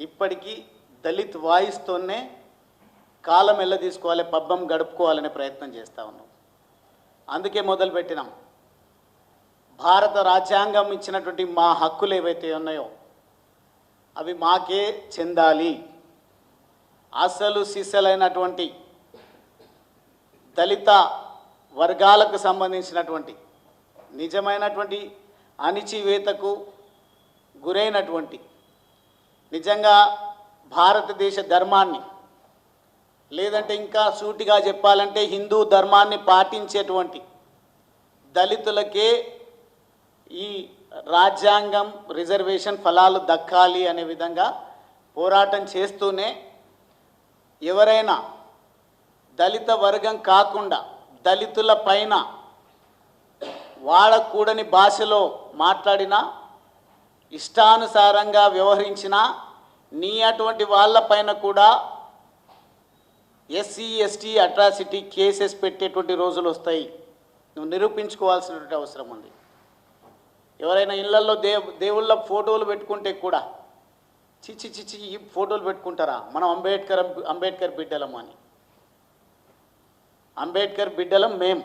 ఇప్పటికీ దళిత్ వాయిస్తోనే కాలం ఎల్ల తీసుకోవాలి, పబ్బం గడుపుకోవాలనే ప్రయత్నం చేస్తూ ఉన్నాం. అందుకే మొదలుపెట్టినాం. భారత రాజ్యాంగం ఇచ్చినటువంటి మా హక్కులు ఏవైతే ఉన్నాయో అవి మాకే చెందాలి. అసలు సిసలైనటువంటి దళిత వర్గాలకు సంబంధించినటువంటి నిజమైనటువంటి అణిచివేతకు గురైనటువంటి, నిజంగా భారతదేశ ధర్మాన్ని, లేదంటే ఇంకా సూటిగా చెప్పాలంటే హిందూ ధర్మాన్ని పాటించేటువంటి దళితులకే ఈ రాజ్యాంగం రిజర్వేషన్ ఫలాలు దక్కాలి అనే విధంగా పోరాటం చేస్తూనే ఎవరైనా దళిత వర్గం కాకుండా దళితుల పైన వాడకూడని భాషలో మాట్లాడినా, ఇష్టానుసారంగా వ్యవహరించినా నీ అటువంటి వాళ్ళపైన కూడా ఎస్సీ ఎస్టీ అట్రాసిటీ కేసెస్ పెట్టేటువంటి రోజులు వస్తాయి. నువ్వు నిరూపించుకోవాల్సినటువంటి అవసరం ఉంది. ఎవరైనా ఇళ్లలో దేవుళ్ళ ఫోటోలు పెట్టుకుంటే కూడా చిచ్చి చిచ్చి ఈ ఫోటోలు పెట్టుకుంటారా, మనం అంబేద్కర్ బిడ్డలం అని. అంబేద్కర్ బిడ్డలం మేం.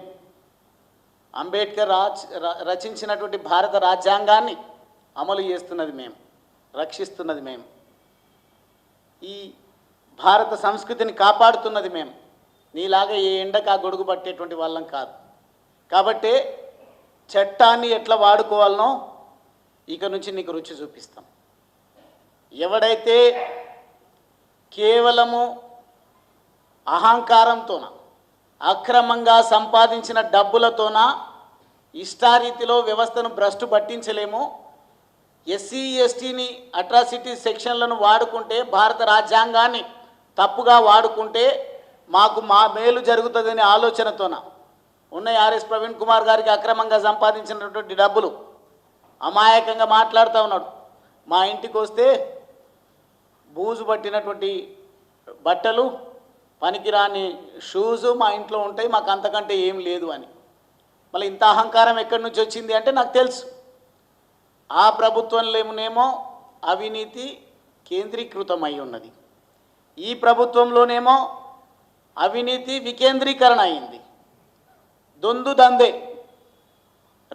అంబేద్కర్ రచించినటువంటి భారత రాజ్యాంగాన్ని అమలు చేస్తున్నది మేము, రక్షిస్తున్నది మేము, ఈ భారత సంస్కృతిని కాపాడుతున్నది మేము. నీలాగా ఏ ఎండకు ఆ గొడుగు పట్టేటువంటి వాళ్ళం కాదు. కాబట్టే చట్టాన్ని ఎట్లా వాడుకోవాలనో ఇక నుంచి నీకు రుచి చూపిస్తాం. ఎవడైతే కేవలము అహంకారంతోన, అక్రమంగా సంపాదించిన డబ్బులతోన ఇష్టారీతిలో వ్యవస్థను భ్రష్టు పట్టించలేము, ఎస్సీ ఎస్టీని అట్రాసిటీ సెక్షన్లను వాడుకుంటే, భారత రాజ్యాంగాన్ని తప్పుగా వాడుకుంటే మాకు మా మేలు జరుగుతుందనే ఆలోచనతోన ఉన్న ఆర్ఎస్ ప్రవీణ్ కుమార్ గారికి అక్రమంగా సంపాదించినటువంటి డబ్బులు అమాయకంగా మాట్లాడుతూ ఉన్నాడు. మా ఇంటికి వస్తే బూజు పట్టినటువంటి బట్టలు, పనికిరాని షూజు మా ఇంట్లో ఉంటాయి, మాకు అంతకంటే ఏం లేదు అని. మళ్ళీ ఇంత అహంకారం ఎక్కడి నుంచి వచ్చింది అంటే నాకు తెలుసు. ఆ ప్రభుత్వంలోనేమో అవినీతి కేంద్రీకృతమై ఉన్నది, ఈ ప్రభుత్వంలోనేమో అవినీతి వికేంద్రీకరణ అయింది. దొందు దందే.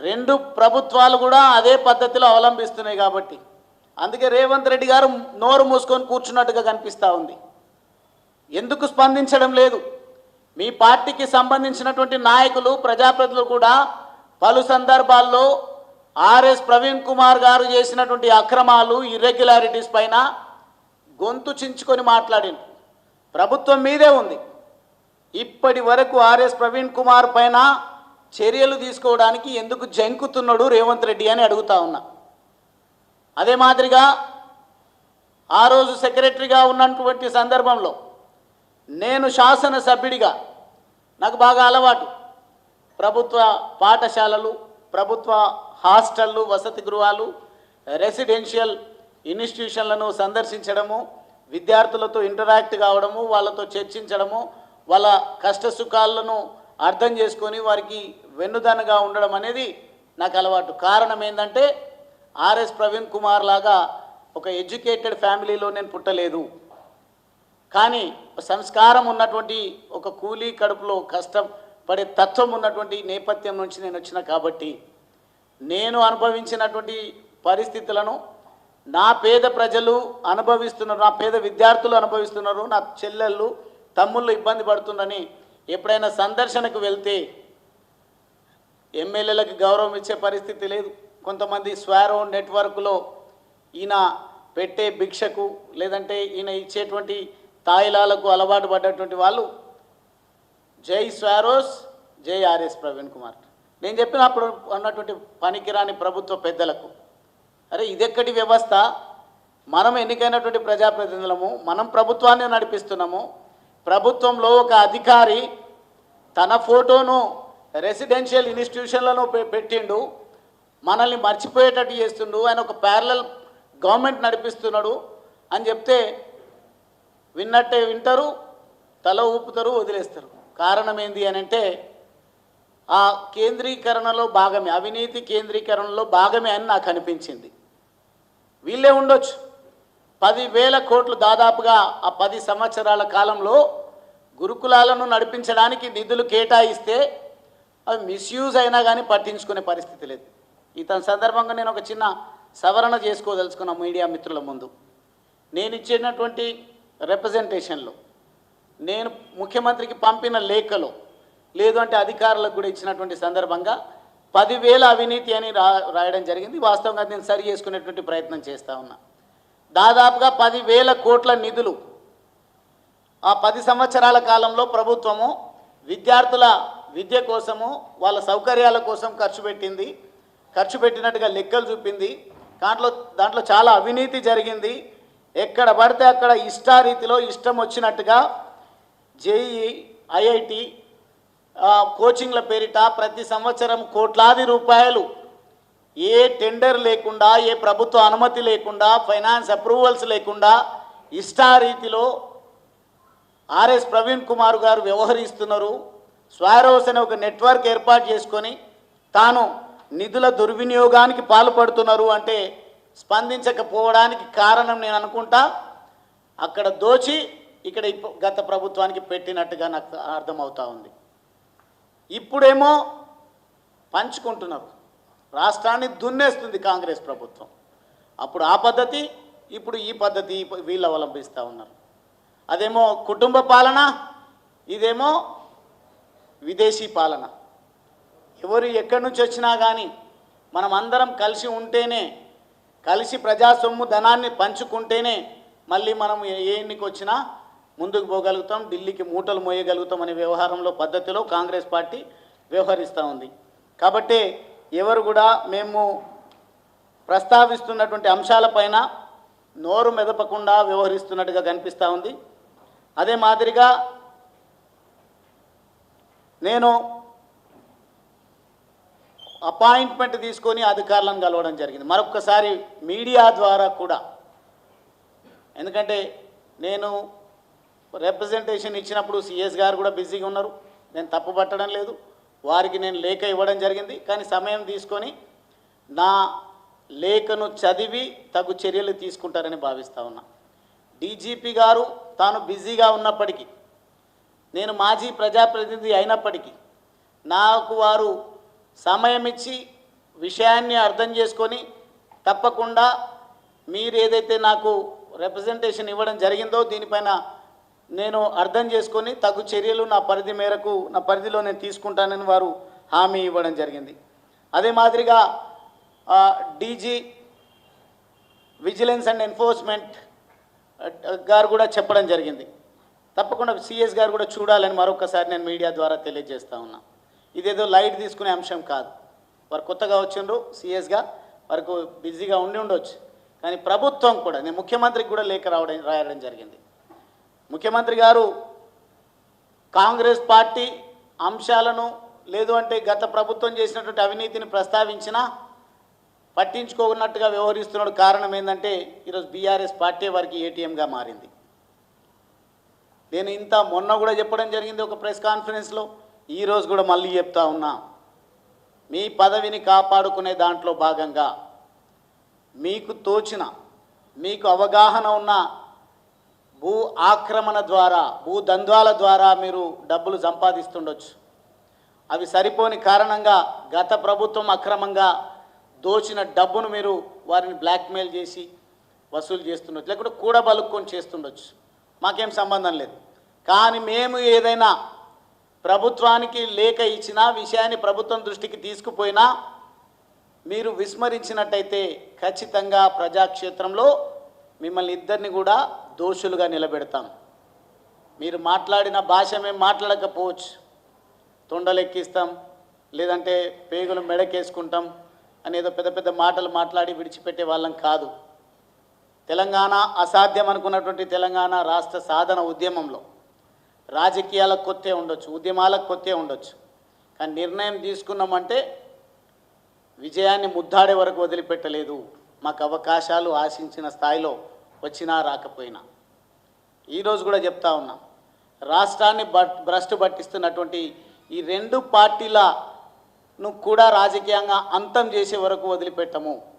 రెండు ప్రభుత్వాలు కూడా అదే పద్ధతిలో అవలంబిస్తున్నాయి. కాబట్టి అందుకే రేవంత్ రెడ్డి గారు నోరు మూసుకొని కూర్చున్నట్టుగా కనిపిస్తూ ఉంది. ఎందుకు స్పందించడం లేదు? మీ పార్టీకి సంబంధించినటువంటి నాయకులు, ప్రజాప్రతినిధులు కూడా పలు సందర్భాల్లో ఆర్ఎస్ ప్రవీణ్ కుమార్ గారు చేసినటువంటి అక్రమాలు, ఇర్రెగ్యులారిటీస్ పైన గొంతు చించుకొని మాట్లాడింది. ప్రభుత్వం మీదే ఉంది. ఇప్పటి వరకు ఆర్ఎస్ ప్రవీణ్ కుమార్ పైన చర్యలు తీసుకోవడానికి ఎందుకు జంకుతున్నాడు రేవంత్ రెడ్డి అని అడుగుతా ఉన్నా. అదే మాదిరిగా ఆ రోజు సెక్రటరీగా ఉన్నటువంటి సందర్భంలో నేను శాసనసభ్యుడిగా, నాకు బాగా అలవాటు ప్రభుత్వ పాఠశాలలు, ప్రభుత్వ హాస్టళ్ళు, వసతి గృహాలు, రెసిడెన్షియల్ ఇన్స్టిట్యూషన్లను సందర్శించడము, విద్యార్థులతో ఇంటరాక్ట్ కావడము, వాళ్ళతో చర్చించడము, వాళ్ళ కష్ట సుఖాలను అర్థం చేసుకొని వారికి వెన్నుదన్నుగా ఉండడం అనేది నాకు అలవాటు. కారణం ఏంటంటే ఆర్ఎస్ ప్రవీణ్ కుమార్ లాగా ఒక ఎడ్యుకేటెడ్ ఫ్యామిలీలో నేను పుట్టలేదు. కానీ సంస్కారం ఉన్నటువంటి, ఒక కూలీ కడుపులో కష్టపడే తత్వం ఉన్నటువంటి నేపథ్యం నుంచి నేను వచ్చిన కాబట్టి నేను అనుభవించినటువంటి పరిస్థితులను నా పేద ప్రజలు అనుభవిస్తున్నారు, నా పేద విద్యార్థులు అనుభవిస్తున్నారు, నా చెల్లెళ్ళు తమ్ముళ్ళు ఇబ్బంది పడుతుందని ఎప్పుడైనా సందర్శనకు వెళ్తే ఎమ్మెల్యేలకు గౌరవం ఇచ్చే పరిస్థితి లేదు. కొంతమంది స్వారో నెట్వర్క్లో ఈయన పెట్టే భిక్షకు, లేదంటే ఈయన ఇచ్చేటువంటి తాయిలాలకు అలవాటు పడ్డటువంటి వాళ్ళు జై స్వారోస్, జై ఆర్ఎస్ ప్రవీణ్ కుమార్. నేను చెప్పినప్పుడు అన్నటువంటి పనికిరాని ప్రభుత్వ పెద్దలకు, అరే ఇదెక్కడి వ్యవస్థ? మనం ఎన్నికైనటువంటి ప్రజాప్రతినిధులము, మనం ప్రభుత్వాన్ని నడిపిస్తున్నాము. ప్రభుత్వంలో ఒక అధికారి తన ఫోటోను రెసిడెన్షియల్ ఇన్స్టిట్యూషన్లను పెట్టిండు, మనల్ని మర్చిపోయేటట్టు చేస్తుండు, ఆయన ఒక ప్యారలల్ గవర్నమెంట్ నడిపిస్తున్నాడు అని చెప్తే విన్నట్టే వింటారు, తల ఊపుతారు, వదిలేస్తారు. కారణం ఏంది అని అంటే ఆ కేంద్రీకరణలో భాగమే, అవినీతి కేంద్రీకరణలో భాగమే అని నాకు అనిపించింది. వీళ్ళే ఉండొచ్చు, 10,000 కోట్లు దాదాపుగా ఆ 10 సంవత్సరాల కాలంలో గురుకులాలను నడిపించడానికి నిధులు కేటాయిస్తే అవి మిస్యూజ్ అయినా కానీ పట్టించుకునే పరిస్థితి లేదు. ఇతని సందర్భంగా నేను ఒక చిన్న సవరణ చేసుకోదలుచుకున్న మీడియా మిత్రుల ముందు. నేను ఇచ్చినటువంటి రిప్రజెంటేషన్లో, నేను ముఖ్యమంత్రికి పంపిన లేఖలో, లేదు అంటే అధికారులకు కూడా ఇచ్చినటువంటి సందర్భంగా 10,000 అవినీతి అని రాయడం జరిగింది. వాస్తవంగా నేను సరి చేసుకునేటువంటి ప్రయత్నం చేస్తూ ఉన్నా. దాదాపుగా 10,000 కోట్ల నిధులు ఆ 10 సంవత్సరాల కాలంలో ప్రభుత్వము విద్యార్థుల విద్య కోసము, వాళ్ళ సౌకర్యాల కోసం ఖర్చు పెట్టినట్టుగా లెక్కలు చూపింది. దాంట్లో చాలా అవినీతి జరిగింది. ఎక్కడ పడితే అక్కడ ఇష్టారీతిలో ఇష్టం వచ్చినట్టుగా జేఈ, ఐఐటి కోచింగ్ల పేరిట ప్రతి సంవత్సరం కోట్లాది రూపాయలు ఏ టెండర్ లేకుండా, ఏ ప్రభుత్వ అనుమతి లేకుండా, ఫైనాన్స్ అప్రూవల్స్ లేకుండా ఇష్టారీతిలో ఆర్ఎస్ ప్రవీణ్ కుమార్ గారు వ్యవహరిస్తున్నారు. స్వారోస్ అనే ఒక నెట్వర్క్ ఏర్పాటు చేసుకొని తాను నిధుల దుర్వినియోగానికి పాల్పడుతున్నారు అంటే స్పందించకపోవడానికి కారణం నేను అనుకుంటా అక్కడ దోచి ఇక్కడ గత ప్రభుత్వానికి పెట్టినట్టుగా నాకు అర్థమవుతా ఉంది. ఇప్పుడేమో పంచుకుంటున్నారు, రాష్ట్రాన్ని దున్నేస్తుంది కాంగ్రెస్ ప్రభుత్వం. అప్పుడు ఆ పద్ధతి, ఇప్పుడు ఈ పద్ధతి వీళ్ళు అవలంబిస్తూ ఉన్నారు. అదేమో కుటుంబ పాలన, ఇదేమో విదేశీ పాలన. ఎవరు ఎక్కడి నుంచి వచ్చినా కానీ మనం అందరం కలిసి ఉంటేనే, కలిసి ప్రజా సొమ్ము ధనాన్ని పంచుకుంటేనే మళ్ళీ మనం ఏ ఎన్నిక వచ్చినా ముందుకు పోగలుగుతాం, ఢిల్లీకి మూటలు మోయగలుగుతాం అనే వ్యవహారంలో పద్ధతిలో కాంగ్రెస్ పార్టీ వ్యవహరిస్తూ ఉంది. కాబట్టి ఎవరు కూడా మేము ప్రస్తావిస్తున్నటువంటి అంశాలపైన నోరు మెదపకుండా వ్యవహరిస్తున్నట్టుగా కనిపిస్తూ ఉంది. అదే మాదిరిగా నేను అపాయింట్మెంట్ తీసుకొని అధికారులను కలవడం జరిగింది మరొక్కసారి మీడియా ద్వారా కూడా. ఎందుకంటే నేను రిప్రజెంటేషన్ ఇచ్చినప్పుడు సిఎస్ గారు కూడా బిజీగా ఉన్నారు, నేను తప్పు పట్టడం లేదు. వారికి నేను లేఖ ఇవ్వడం జరిగింది. కానీ సమయం తీసుకొని నా లేఖను చదివి తగు చర్యలు తీసుకుంటారని భావిస్తూ ఉన్నా. డీజీపీ గారు తాను బిజీగా ఉన్నప్పటికీ, నేను మాజీ ప్రజాప్రతినిధి అయినప్పటికీ నాకు వారు సమయం ఇచ్చి విషయాన్ని అర్థం చేసుకొని తప్పకుండా మీరు ఏదైతే నాకు రిప్రజెంటేషన్ ఇవ్వడం జరిగిందో దీనిపైన నేను అర్థం చేసుకొని తగు చర్యలు నా పరిధి మేరకు, నా పరిధిలో నేను తీసుకుంటానని వారు హామీ ఇవ్వడం జరిగింది. అదే మాదిరిగా డీజీ విజిలెన్స్ అండ్ ఎన్ఫోర్స్మెంట్ గారు కూడా చెప్పడం జరిగింది. తప్పకుండా సిఎస్ గారు కూడా చూడాలని మరొకసారి నేను మీడియా ద్వారా తెలియజేస్తూ ఉన్నా. ఇదేదో లైట్ తీసుకునే అంశం కాదు. వారు కొత్తగా వచ్చిండ్రు సిఎస్గా, వారికి బిజీగా ఉండొచ్చు. కానీ ప్రభుత్వం కూడా, నేను ముఖ్యమంత్రికి కూడా లేఖ రాయడం జరిగింది. ముఖ్యమంత్రి గారు కాంగ్రెస్ పార్టీ అంశాలను, లేదు అంటే గత ప్రభుత్వం చేసినటువంటి అవినీతిని ప్రస్తావించినా పట్టించుకోనట్టుగా వ్యవహరిస్తున్నాడు. కారణం ఏంటంటే ఈరోజు బీఆర్ఎస్ పార్టీ వారికి ఏటీఎంగా మారింది. నేను మొన్న కూడా చెప్పడం జరిగింది ఒక ప్రెస్ కాన్ఫరెన్స్లో, ఈరోజు కూడా మళ్ళీ చెప్తా ఉన్నా. మీ పదవిని కాపాడుకునే దాంట్లో భాగంగా మీకు తోచిన, మీకు అవగాహన ఉన్న భూ ఆక్రమణ ద్వారా, భూ దందాల ద్వారా మీరు డబ్బులు సంపాదిస్తుండొచ్చు. అవి సరిపోని కారణంగా గత ప్రభుత్వం అక్రమంగా దోచిన డబ్బును మీరు వారిని బ్లాక్మెయిల్ చేసి వసూలు చేస్తుండొచ్చు, లేకుంటే కూడబలుక్కొని చేస్తుండొచ్చు. మాకేం సంబంధం లేదు. కానీ మేము ఏదైనా ప్రభుత్వానికి లేఖ ఇచ్చినా, విషయాన్ని ప్రభుత్వం దృష్టికి తీసుకుపోయినా మీరు విస్మరించినట్టయితే ఖచ్చితంగా ప్రజాక్షేత్రంలో మిమ్మల్ని ఇద్దరిని కూడా దోషులుగా నిలబెడతాం. మీరు మాట్లాడిన భాష మేము మాట్లాడకపోవచ్చు, తొండలెక్కిస్తాం, లేదంటే పేగులు మెడకేసుకుంటాం అనేదో పెద్ద పెద్ద మాటలు మాట్లాడి విడిచిపెట్టే వాళ్ళం కాదు. తెలంగాణ అసాధ్యం అనుకున్నటువంటి తెలంగాణ రాష్ట్ర సాధన ఉద్యమంలో రాజకీయాలకు కొత్తే ఉండొచ్చు, ఉద్యమాలకు కొత్తే ఉండొచ్చు, కానీ నిర్ణయం తీసుకున్నామంటే విజయాన్ని ముద్దాడే వరకు వదిలిపెట్టలేదు. మాకు అవకాశాలు ఆశించిన స్థాయిలో వచ్చినా రాకపోయినా. ఈరోజు కూడా చెప్తా ఉన్నాం, రాష్ట్రాన్ని భ్రష్టు పట్టిస్తున్నటువంటి ఈ రెండు పార్టీలను కూడా రాజకీయంగా అంతం చేసే వరకు వదిలిపెట్టము.